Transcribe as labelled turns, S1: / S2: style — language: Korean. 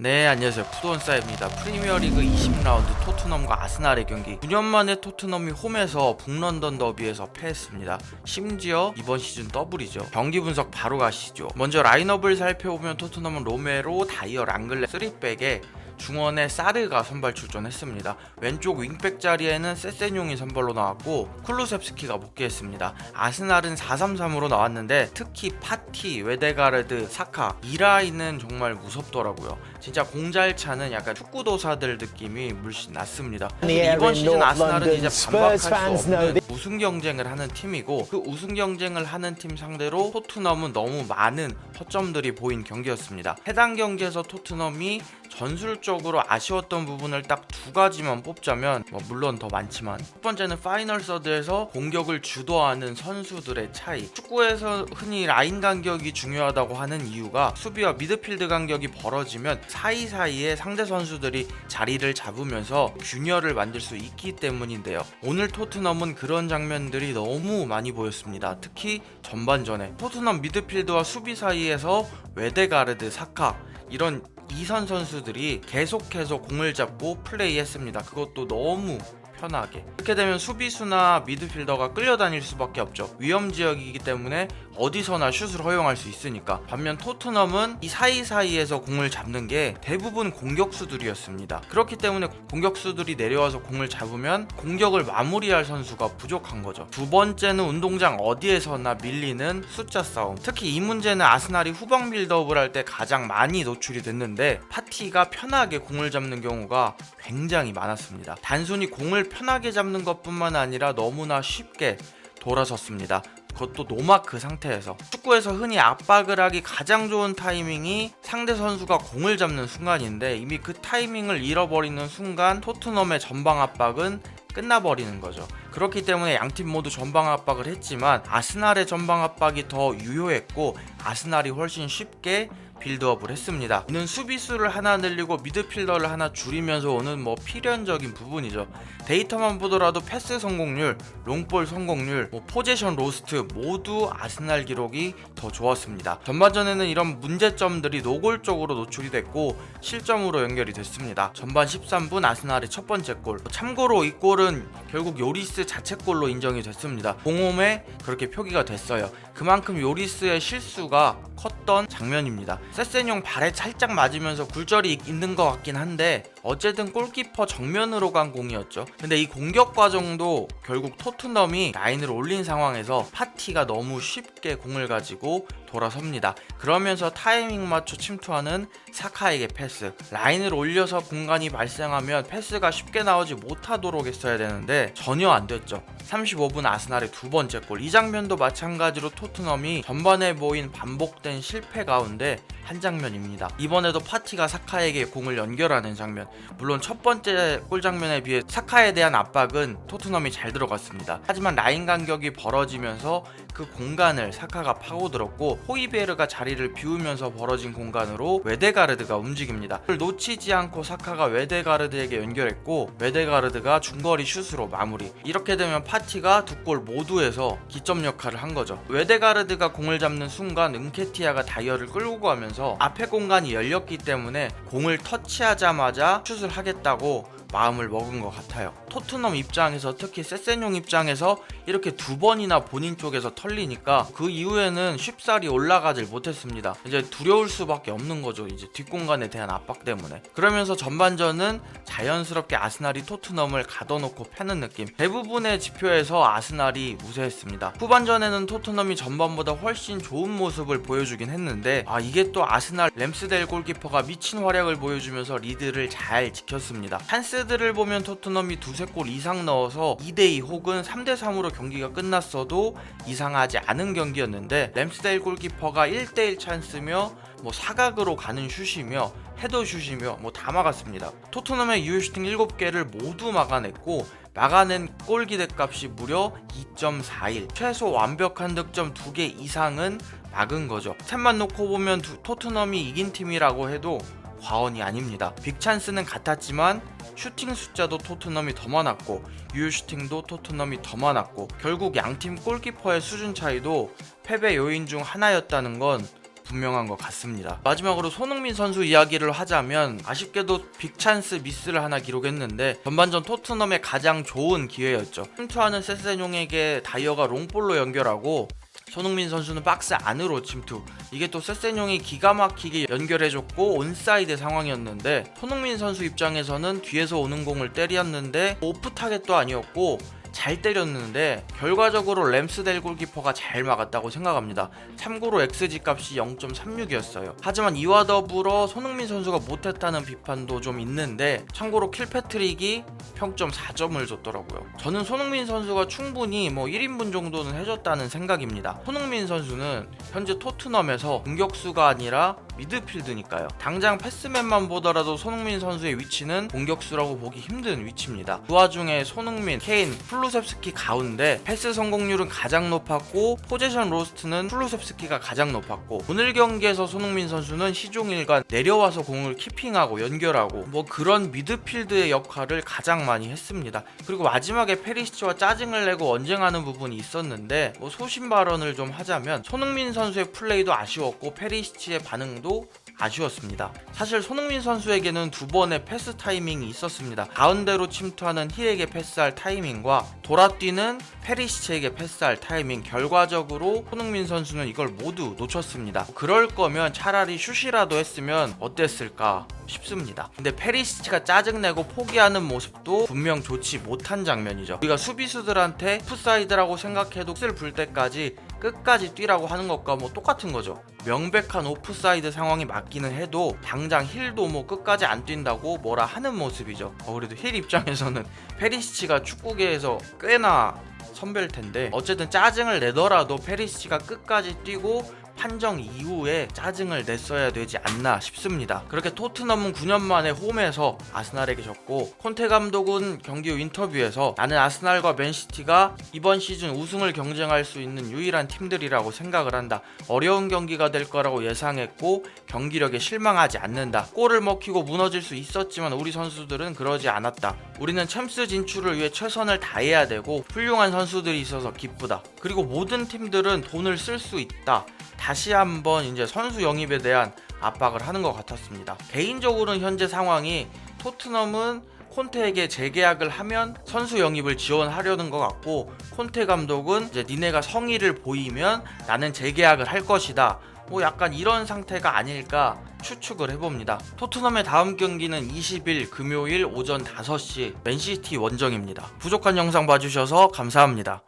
S1: 네, 안녕하세요. 푸드온사입니다. 프리미어리그 20라운드 토트넘과 아스날의 경기. 9년 만에 토트넘이 홈에서 북런던 더비에서 패했습니다. 심지어 이번 시즌 더블이죠. 경기 분석 바로 가시죠. 먼저 라인업을 살펴보면 토트넘은 로메로, 다이어, 랑글레, 3백에 중원에 사르가 선발 출전했습니다. 왼쪽 윙백 자리에는 세세뇽이 선발로 나왔고 쿨루셉스키가 복귀했습니다. 아스날은 4-3-3으로 나왔는데 특히 파티, 웨데가르드, 사카 이 라인은 정말 무섭더라고요. 진짜 공잘 차는 약간 축구도사들 느낌이 물씬 났습니다. 이번 시즌 아스날은 이제 반박할 수 없는 우승 경쟁을 하는 팀이고 그 우승 경쟁을 하는 팀 상대로 토트넘은 너무 많은 허점들이 보인 경기였습니다. 해당 경기에서 토트넘이 전술적으로 아쉬웠던 부분을 딱 두 가지만 뽑자면 물론 더 많지만 첫 번째는 파이널 서드에서 공격을 주도하는 선수들의 차이. 축구에서 흔히 라인 간격이 중요하다고 하는 이유가 수비와 미드필드 간격이 벌어지면 사이사이에 상대 선수들이 자리를 잡으면서 균열을 만들 수 있기 때문인데요. 오늘 토트넘은 그런 장면들이 너무 많이 보였습니다. 특히 전반전에 토트넘 미드필드와 수비 사이에서 웨데가르드, 사카 이런 2선 선수들이 계속해서 공을 잡고 플레이했습니다. 그것도 너무 편하게. 이렇게 되면 수비수나 미드필더가 끌려다닐 수밖에 없죠. 위험지역이기 때문에 어디서나 슛을 허용할 수 있으니까. 반면 토트넘은 이 사이사이에서 공을 잡는 게 대부분 공격수들이었습니다. 그렇기 때문에 공격수들이 내려와서 공을 잡으면 공격을 마무리할 선수가 부족한 거죠. 두 번째는 운동장 어디에서나 밀리는 숫자 싸움. 특히 이 문제는 아스날이 후방 빌드업을 할 때 가장 많이 노출이 됐는데 파티가 편하게 공을 잡는 경우가 굉장히 많았습니다. 단순히 공을 편하게 잡는 것뿐만 아니라 너무나 쉽게 돌아섰습니다. 그것도 노마크 상태에서. 축구에서 흔히 압박을 하기 가장 좋은 타이밍이 상대 선수가 공을 잡는 순간인데 이미 그 타이밍을 잃어버리는 순간 토트넘의 전방 압박은 끝나버리는 거죠. 그렇기 때문에 양팀 모두 전방 압박을 했지만 아스날의 전방 압박이 더 유효했고 아스날이 훨씬 쉽게 빌드업을 했습니다. 이는 수비수를 하나 늘리고 미드필더를 하나 줄이면서 오는 필연적인 부분이죠. 데이터만 보더라도 패스 성공률, 롱볼 성공률, 포지션 로스트 모두 아스날 기록이 더 좋았습니다. 전반전에는 이런 문제점들이 노골적으로 노출이 됐고 실점으로 연결이 됐습니다. 전반 13분 아스날의 첫 번째 골. 참고로 이 골은 결국 요리스 자책골로 인정이 됐습니다. 공홈에 그렇게 표기가 됐어요. 그만큼 요리스의 실수가 컸던 장면입니다. 세세뇽 발에 살짝 맞으면서 굴절이 있는 것 같긴 한데 어쨌든 골키퍼 정면으로 간 공이었죠. 근데 이 공격 과정도 결국 토트넘이 라인을 올린 상황에서 파티가 너무 쉽게 공을 가지고 돌아섭니다. 그러면서 타이밍 맞춰 침투하는 사카에게 패스. 라인을 올려서 공간이 발생하면 패스가 쉽게 나오지 못하도록 했어야 되는데 전혀 안 됐죠. 35분 아스날의 두 번째 골. 이 장면도 마찬가지로 토트넘이 전반에 보인 반복된 실패 가운데 한 장면입니다. 이번에도 파티가 사카에게 공을 연결하는 장면. 물론 첫 번째 골 장면에 비해 사카에 대한 압박은 토트넘이 잘 들어갔습니다. 하지만 라인 간격이 벌어지면서 그 공간을 사카가 파고들었고 호이베르가 자리를 비우면서 벌어진 공간으로 웨데가르드가 움직입니다. 그걸 놓치지 않고 사카가 웨데가르드에게 연결했고 웨데가르드가 중거리 슛으로 마무리. 이렇게 되면 파티가 두 골 모두에서 기점 역할을 한 거죠. 웨데가르드가 공을 잡는 순간 은케티아가 다이어를 끌고 가면서 앞에 공간이 열렸기 때문에 공을 터치하자마자 슛을 하겠다고 마음을 먹은 것 같아요. 토트넘 입장에서 특히 세세뇽 입장에서 이렇게 두 번이나 본인 쪽에서 털리니까 그 이후에는 쉽사리 올라가질 못했습니다. 이제 두려울 수밖에 없는 거죠. 이제 뒷공간에 대한 압박 때문에. 그러면서 전반전은 자연스럽게 아스날이 토트넘을 가둬놓고 패는 느낌. 대부분의 지표에서 아스날이 우세했습니다. 후반전에는 토트넘이 전반보다 훨씬 좋은 모습을 보여주긴 했는데 이게 또 아스날 램스데일 골키퍼가 미친 활약을 보여주면서 리드를 잘 지켰습니다. 찬스들을 보면 토트넘이 두세 골 이상 넣어서 2대2 혹은 3대3으로 경기가 끝났어도 이상하지 않은 경기였는데 램스데일 골키퍼가 1대1 찬스며 사각으로 가는 슛이며 헤더 슛이며 다 막았습니다. 토트넘의 유효 슈팅 7개를 모두 막아냈고 막아낸 골 기대값이 무려 2.41. 최소 완벽한 득점 2개 이상은 막은 거죠. 스탯만 놓고 보면 토트넘이 이긴 팀이라고 해도 과언이 아닙니다. 빅찬스는 같았지만 슈팅 숫자도 토트넘이 더 많았고 유효 슈팅도 토트넘이 더 많았고 결국 양팀 골키퍼의 수준 차이도 패배 요인 중 하나였다는 건 분명한 것 같습니다. 마지막으로 손흥민 선수 이야기를 하자면 아쉽게도 빅찬스 미스를 하나 기록했는데 전반전 토트넘의 가장 좋은 기회였죠. 침투하는 세세뇽에게 다이어가 롱볼로 연결하고 손흥민 선수는 박스 안으로 침투. 이게 또 세세뇽이 기가 막히게 연결해줬고 온사이드 상황이었는데 손흥민 선수 입장에서는 뒤에서 오는 공을 때렸는데 오프 타겟도 아니었고 잘 때렸는데 결과적으로 램스델 골키퍼가 잘 막았다고 생각합니다. 참고로 XG 값이 0.36이었어요. 하지만 이와 더불어 손흥민 선수가 못했다는 비판도 좀 있는데 참고로 킬패트릭이 평점 4점을 줬더라고요. 저는 손흥민 선수가 충분히 1인분 정도는 해줬다는 생각입니다. 손흥민 선수는 현재 토트넘에서 공격수가 아니라 미드필드니까요. 당장 패스맨만 보더라도 손흥민 선수의 위치는 공격수라고 보기 힘든 위치입니다. 그 와중에 손흥민, 케인, 플루셉스키 가운데 패스 성공률은 가장 높았고 포지션 로스트는 플루셉스키가 가장 높았고 오늘 경기에서 손흥민 선수는 시종일관 내려와서 공을 키핑하고 연결하고 그런 미드필드의 역할을 가장 많이 했습니다. 그리고 마지막에 페리시치와 짜증을 내고 언쟁하는 부분이 있었는데 소신 발언을 좀 하자면 손흥민 선수의 플레이도 아쉬웠고 페리시치의 반응도 아쉬웠습니다. 사실 손흥민 선수에게는 두 번의 패스 타이밍이 있었습니다. 가운데로 침투하는 힐에게 패스할 타이밍과 돌아뛰는 페리시치에게 패스할 타이밍, 결과적으로 손흥민 선수는 이걸 모두 놓쳤습니다. 그럴 거면 차라리 슛이라도 했으면 어땠을까 싶습니다. 근데 페리시치가 짜증내고 포기하는 모습도 분명 좋지 못한 장면이죠. 우리가 수비수들한테 오프사이드라고 생각해도 슛을 불 때까지 끝까지 뛰라고 하는 것과 똑같은 거죠. 명백한 오프사이드 상황이 맞기는 해도 당장 힐도 끝까지 안 뛴다고 뭐라 하는 모습이죠. 그래도 힐 입장에서는 페리시치가 축구계에서 꽤나 선배일 텐데 어쨌든 짜증을 내더라도 페리시치가 끝까지 뛰고 판정 이후에 짜증을 냈어야 되지 않나 싶습니다. 그렇게 토트넘은 9년 만에 홈에서 아스날에게 졌고 콘테 감독은 경기 후 인터뷰에서 나는 아스날과 맨시티가 이번 시즌 우승을 경쟁할 수 있는 유일한 팀들이라고 생각을 한다. 어려운 경기가 될 거라고 예상했고 경기력에 실망하지 않는다. 골을 먹히고 무너질 수 있었지만 우리 선수들은 그러지 않았다. 우리는 챔스 진출을 위해 최선을 다해야 되고 훌륭한 선수들이 있어서 기쁘다. 그리고 모든 팀들은 돈을 쓸 수 있다. 다시 한번 이제 선수 영입에 대한 압박을 하는 것 같았습니다. 개인적으로는 현재 상황이 토트넘은 콘테에게 재계약을 하면 선수 영입을 지원하려는 것 같고 콘테 감독은 이제 니네가 성의를 보이면 나는 재계약을 할 것이다. 약간 이런 상태가 아닐까 추측을 해봅니다. 토트넘의 다음 경기는 20일 금요일 오전 5시 맨시티 원정입니다. 부족한 영상 봐주셔서 감사합니다.